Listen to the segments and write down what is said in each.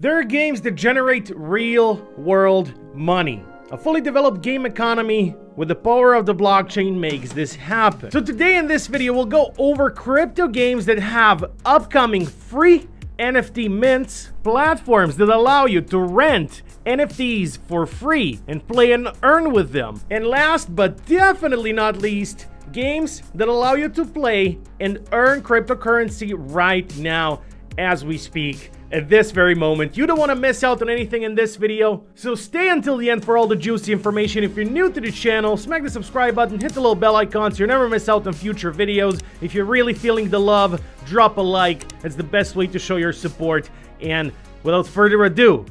There are games that generate real-world money. A fully developed game economy with the power of the blockchain makes this happen. So today in this video, we'll go over crypto games that have upcoming free NFT mints, platforms that allow you to rent NFTs for free and play and earn with them. And last but definitely not least, games that allow you to play and earn cryptocurrency right now as we speak. At this very moment. You don't want to miss out on anything in this video, so stay until the end for all the juicy information. If you're new to the channel, smack the subscribe button, hit the little bell icon so you never miss out on future videos. If you're really feeling the love, drop a like. It's the best way to show your support. And without further ado,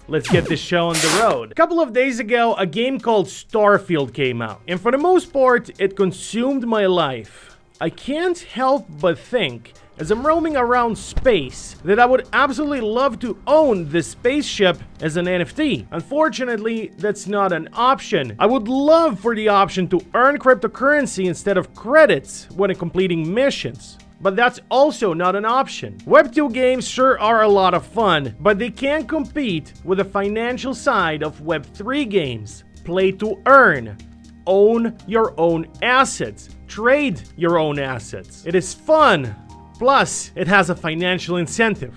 let's get this show on the road. A couple of days ago, a game called Starfield came out, and for the most part, it consumed my life. I can't help but think, as I'm roaming around space, that I would absolutely love to own this spaceship as an NFT. Unfortunately, that's not an option. I would love for the option to earn cryptocurrency instead of credits when completing missions, but that's also not an option. Web2 games sure are a lot of fun, but they can't compete with the financial side of Web3 games. Play to earn. Own your own assets. Trade your own assets. It is fun. Plus, it has a financial incentive.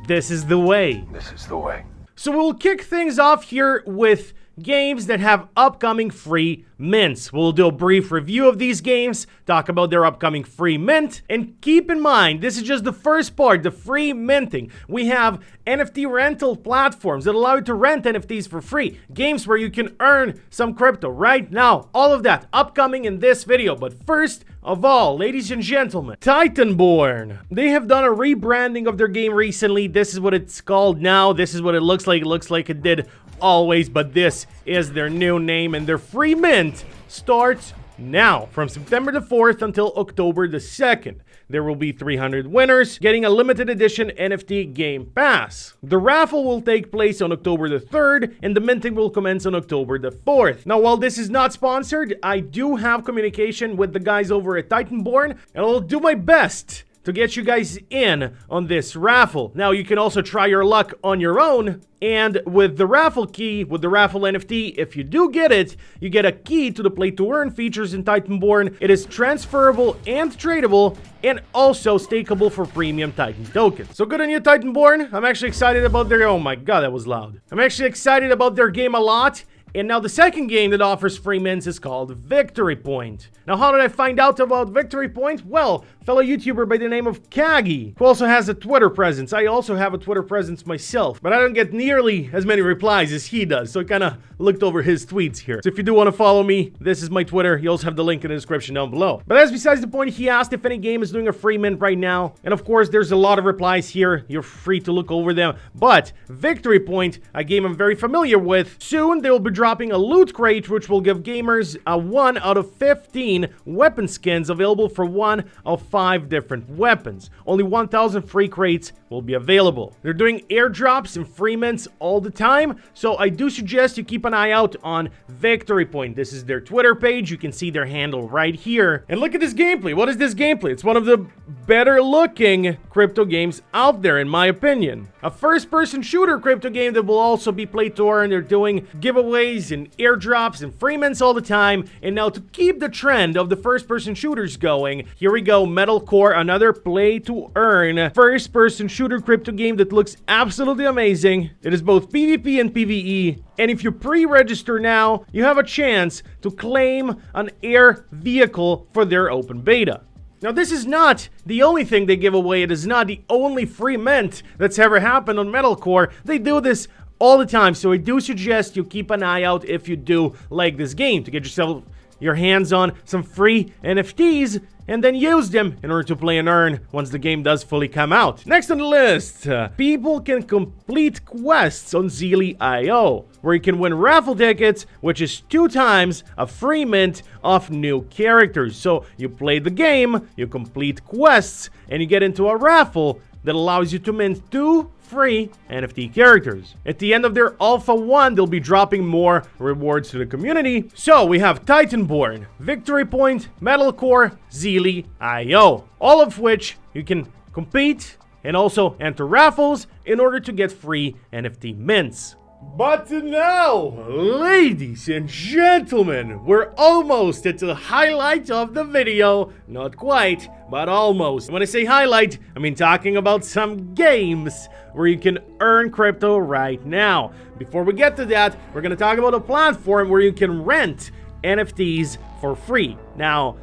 This is the way. This is the way. So we'll kick things off here with games that have upcoming free mints. We'll do a brief review of these games, talk about their upcoming free mint, and keep in mind, this is just the first part, the free minting. We have NFT rental platforms that allow you to rent NFTs for free, games where you can earn some crypto right now. All of that upcoming in this video. But first of all, ladies and gentlemen, Titanborn. They have done a rebranding of their game recently. This is what it's called now. This is what it looks like. It looks like it did always, but this is their new name, and their free mint starts now from September the 4th until October the 2nd. There will be 300 winners getting a limited edition NFT game pass. The raffle will take place on October the 3rd, and the minting will commence on October the 4th. Now, while this is not sponsored, I do have communication with the guys over at Titanborn, and I'll do my best to get you guys in on this raffle. Now, you can also try your luck on your own, and with the raffle key, with the raffle NFT, if you do get it, you get a key to the play to earn features in Titanborn. It is transferable and tradable, and also stakeable for premium Titan tokens. So good on you, Titanborn. I'm actually excited about their, oh my god, that was loud. I'm actually excited about their game a lot. And now the second game that offers free mints is called Victory Point. Now, how did I find out about Victory Point? Well, fellow YouTuber by the name of Kagi, who also has a Twitter presence. I also have a Twitter presence myself, but I don't get nearly as many replies as he does, so I kind of looked over his tweets here. So if you do want to follow me, this is my Twitter. You also have the link in the description down below. But that's besides the point. He asked if any game is doing a free mint right now, and of course, there's a lot of replies here. You're free to look over them. But Victory Point, a game I'm very familiar with, soon they will be dropping a loot crate, which will give gamers a 1 out of 15 weapon skins available for 1 of 5 different weapons. Only 1,000 free crates will be available. They're doing airdrops and free mints all the time, so I do suggest you keep an eye out on Victory Point. This is their Twitter page. You can see their handle right here. And look at this gameplay. What is this gameplay? It's one of the better looking crypto games out there, in my opinion. A first-person shooter crypto game that will also be play to earn. They're doing giveaways and airdrops and free mints all the time. And now to keep the trend of the first-person shooters going, here we go, Metalcore, another play to earn first-person shooter crypto game that looks absolutely amazing. It is both PvP and PvE. And if you pre-register now, you have a chance to claim an air vehicle for their open beta. Now, this is not the only thing they give away. It is not the only free mint that's ever happened on Metalcore. They do this all the time, so I do suggest you keep an eye out if you do like this game to get yourself your hands on some free NFTs and then use them in order to play and earn once the game does fully come out. Next on the list, people can complete quests on Zeely.io, where you can win raffle tickets, which is 2 times a free mint of new characters. So you play the game, you complete quests, and you get into a raffle that allows you to mint 2 free NFT characters. At the end of their Alpha 1, they'll be dropping more rewards to the community. So we have Titanborn, Victory Point, Metalcore, Zeely.io, all of which you can compete and also enter raffles in order to get free NFT mints. But now, ladies and gentlemen, we're almost at the highlight of the video. Not quite, but almost. When I say highlight, I mean talking about some games where you can earn crypto right now. Before we get to that, we're going to talk about a platform where you can rent NFTs for free. Now,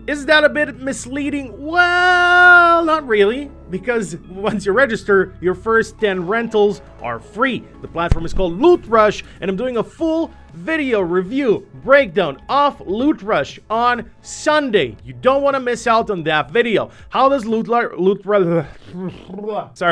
is that a bit misleading? Well, not really, because once you register, your first 10 rentals are free. The platform is called Loot Rush, and I'm doing a full video review breakdown of Loot Rush on Sunday. You don't want to miss out on that video. How does Sorry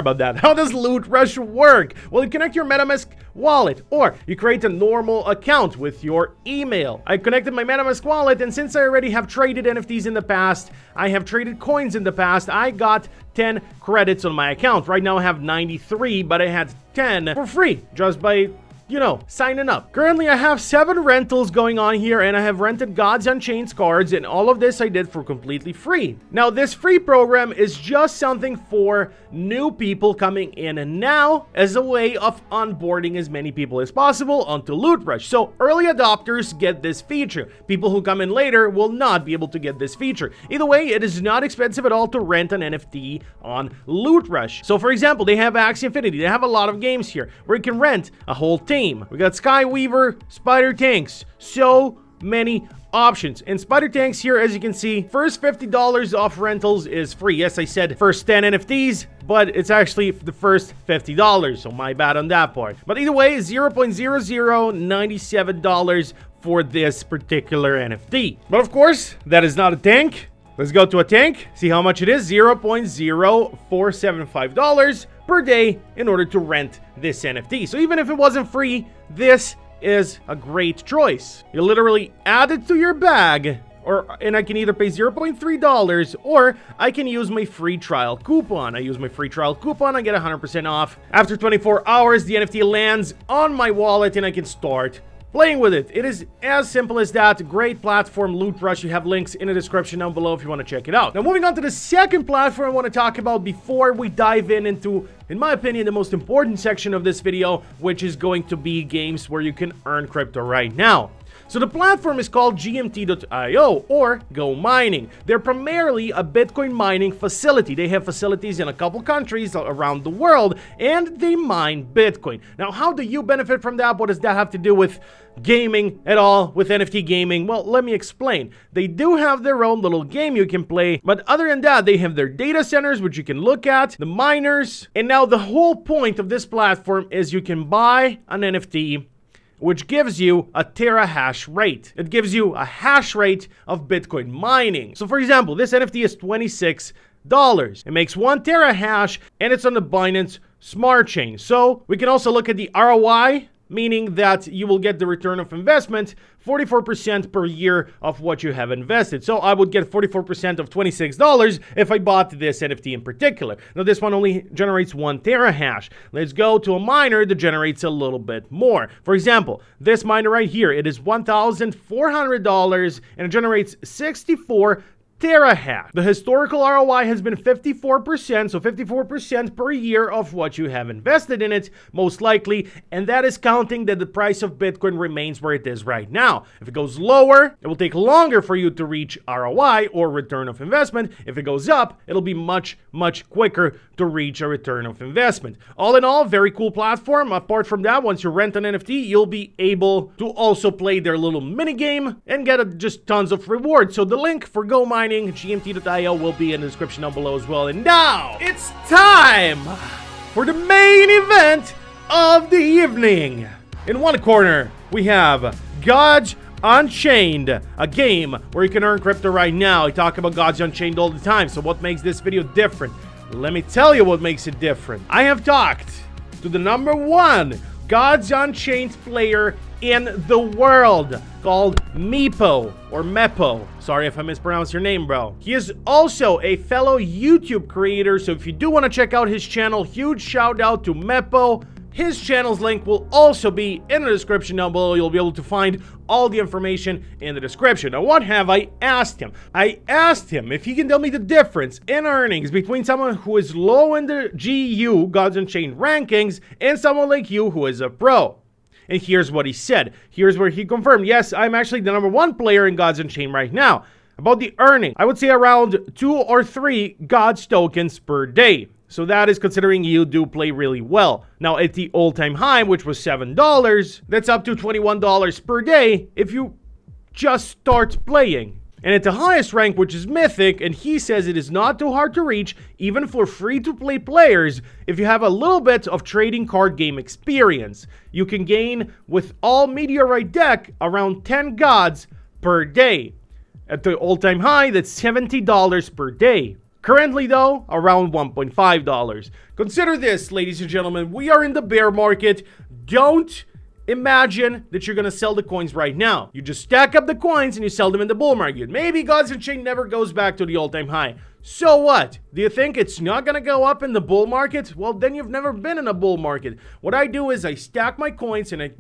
about that. How does Loot Rush work? Well, you connect your MetaMask wallet, or you create a normal account with your email. I connected my MetaMask wallet, and since I already have traded NFTs in the past, I have traded coins in the past, I got 10 credits on my account. Right now I have 93, but I had 10 for free just by, you know, signing up. Currently, I have 7 rentals going on here, and I have rented Gods Unchained cards, and all of this I did for completely free. Now, this free program is just something for new people coming in and now as a way of onboarding as many people as possible onto Loot Rush. So, early adopters get this feature. People who come in later will not be able to get this feature. Either way, it is not expensive at all to rent an NFT on Loot Rush. So, for example, they have Axie Infinity. They have a lot of games here where you can rent a whole team. We got Skyweaver, Spider Tanks, so many options. And Spider Tanks here, as you can see, first $50 off rentals is free. Yes, I said first 10 NFTs, but it's actually the first $50, so my bad on that part. But either way, $0.0097 for this particular NFT. But of course, that is not a tank. Let's go to a tank, see how much it is, $0.0475 per day in order to rent this NFT. So even if it wasn't free, this is a great choice. You literally add it to your bag, and I can either pay $0.3 or I can use my free trial coupon. I use my free trial coupon, I get 100% off. After 24 hours, the NFT lands on my wallet and I can start playing with it. It is as simple as that. Great platform, Loot Rush. You have links in the description down below if you want to check it out. Now, moving on to the second platform I want to talk about before we dive into my opinion, the most important section of this video, which is going to be games where you can earn crypto right now. So the platform is called GMT.io or Go Mining. They're primarily a Bitcoin mining facility. They have facilities in a couple countries around the world, and they mine Bitcoin. Now, how do you benefit from that? What does that have to do with gaming at all, with NFT gaming? Well, let me explain. They do have their own little game you can play, but other than that, they have their data centers, which you can look at, the miners, and now the whole point of this platform is you can buy an NFT which gives you a terahash rate. It gives you a hash rate of Bitcoin mining. So for example, this NFT is $26. It makes 1 terahash and it's on the Binance Smart Chain. So we can also look at the ROI, meaning that you will get the return of investment 44% per year of what you have invested. So I would get 44% of $26 if I bought this NFT in particular. Now this one only generates 1 terahash. Let's go to a miner that generates a little bit more. For example, this miner right here, it is $1,400 and it generates 64 terahash. The historical ROI has been 54%, so 54% per year of what you have invested in it, most likely, and that is counting that the price of Bitcoin remains where it is right now. If it goes lower, it will take longer for you to reach ROI or return of investment. If it goes up, it'll be much quicker to reach a return of investment. All in all, very cool platform. Apart from that, once you rent an NFT, you'll be able to also play their little mini game and get just tons of rewards. So the link for Go Mining, GMT.io, will be in the description down below as well. And now it's time for the main event of the evening. In one corner, we have Gods Unchained, a game where you can earn crypto right now. I talk about Gods Unchained all the time, so what makes this video different? Let me tell you what makes it different. I have talked to the #1 Gods Unchained player in the world called Meepo or Mepo. Sorry if I mispronounced your name, bro. He is also a fellow YouTube creator, so if you do want to check out his channel, huge shout out to Mepo. His channel's link will also be in the description down below. You'll be able to find all the information in the description. Now, what have I asked him? I asked him if he can tell me the difference in earnings between someone who is low in the GU, Gods Unchained rankings, and someone like you who is a pro. And here's what he said. Here's where he confirmed, yes, I'm actually the #1 player in Gods Unchained right now. About the earning, I would say around 2 or 3 Gods tokens per day. So that is considering you do play really well. Now at the all-time high, which was $7, that's up to $21 per day if you just start playing. And at the highest rank, which is Mythic, and he says it is not too hard to reach, even for free-to-play players, if you have a little bit of trading card game experience. You can gain, with all Meteorite deck, around 10 gods per day. At the all-time high, that's $70 per day. Currently, though, around $1.5. Consider this, ladies and gentlemen, we are in the bear market. Don't imagine that you're going to sell the coins right now. You just stack up the coins and you sell them in the bull market. Maybe Gods Unchained never goes back to the all-time high. So what? Do you think it's not going to go up in the bull market? Well, then you've never been in a bull market. What I do is I stack my coins and I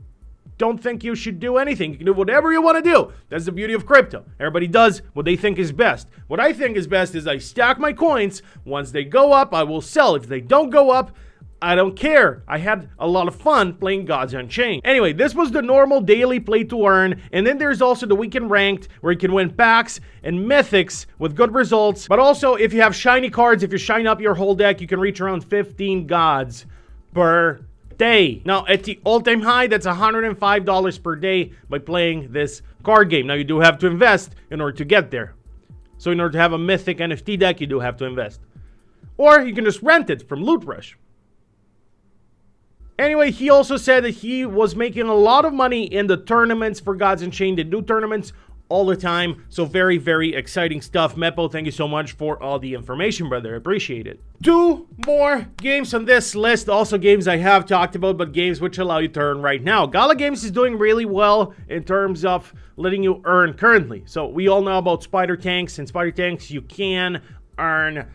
don't think you should do anything. You can do whatever you want to do. That's the beauty of crypto. Everybody does what they think is best. What I think is best is I stack my coins. Once they go up, I will sell. If they don't go up, I don't care. I had a lot of fun playing Gods Unchained. Anyway, this was the normal daily play to earn. And then there's also the weekend ranked where you can win packs and mythics with good results. But also, if you have shiny cards, if you shine up your whole deck, you can reach around 15 gods per day. Now, at the all-time high, that's $105 per day by playing this card game. Now, you do have to invest in order to get there. So in order to have a mythic NFT deck, you do have to invest. Or you can just rent it from Loot Rush. Anyway, he also said that he was making a lot of money in the tournaments for Gods Unchained. They do tournaments all the time. So very, very exciting stuff. Meppo, thank you so much for all the information, brother. I appreciate it. 2 more games on this list. Also games I have talked about, but games which allow you to earn right now. Gala Games is doing really well in terms of letting you earn currently. So we all know about Spider Tanks. And Spider Tanks, you can earn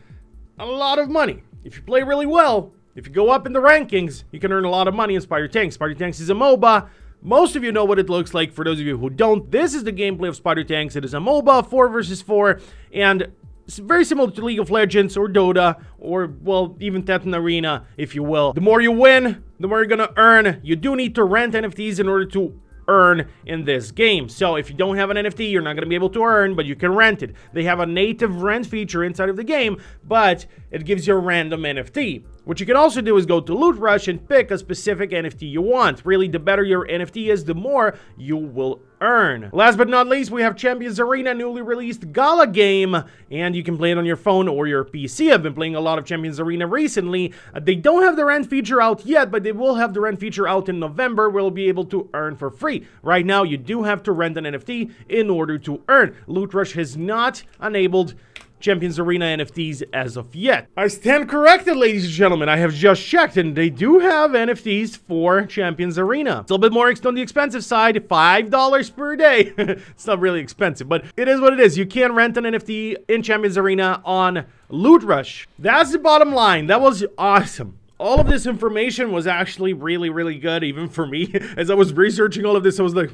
a lot of money. If you play really well, if you go up in the rankings, you can earn a lot of money in Spider Tanks. Spider Tanks is a MOBA. Most of you know what it looks like. For those of you who don't, this is the gameplay of Spider Tanks. It is a MOBA, 4 versus 4, and it's very similar to League of Legends or Dota, or, well, even Tekken Arena, if you will. The more you win, the more you're gonna earn. You do need to rent NFTs in order to earn in this game. So if you don't have an NFT, you're not going to be able to earn, but you can rent it. They have a native rent feature inside of the game, but it gives you a random NFT. What you can also do is go to Loot Rush and pick a specific NFT you want. Really, the better your NFT is, the more you will earn. Last but not least, we have Champions Arena, newly released Gala game, and you can play it on your phone or your PC. I've been playing a lot of Champions Arena recently. They don't have the rent feature out yet, but they will have the rent feature out in November where we'll be able to earn for free. Right now, you do have to rent an NFT in order to earn. Loot Rush has not enabled Champions Arena NFTs as of yet. I stand corrected, ladies and gentlemen. I have just checked, and they do have NFTs for Champions Arena. It's a little bit more on the expensive side, $5 per day. It's not really expensive, but it is what it is. You can rent an NFT in Champions Arena on Loot Rush. That's the bottom line. That was awesome. All of this information was actually really, really good, even for me. As I was researching all of this, I was like,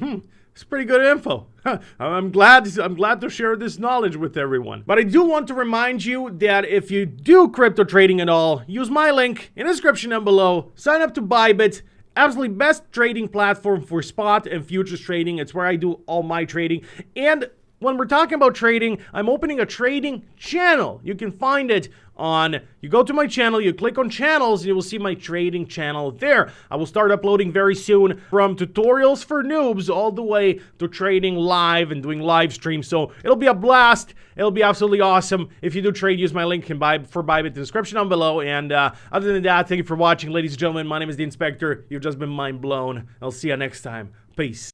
it's pretty good info. I'm glad to share this knowledge with everyone. But I do want to remind you that if you do crypto trading at all, use my link in the description down below. Sign up to Bybit. Absolutely best trading platform for spot and futures trading. It's where I do all my trading. And when we're talking about trading, I'm opening a trading channel. You can find it on, you go to my channel, you click on channels, and you will see my trading channel there. I will start uploading very soon, from tutorials for noobs all the way to trading live and doing live streams. So it'll be a blast. It'll be absolutely awesome. If you do trade, use my link for Bybit in the description down below. And other than that, thank you for watching, ladies and gentlemen. My name is The Inspector. You've just been mind blown. I'll see you next time. Peace.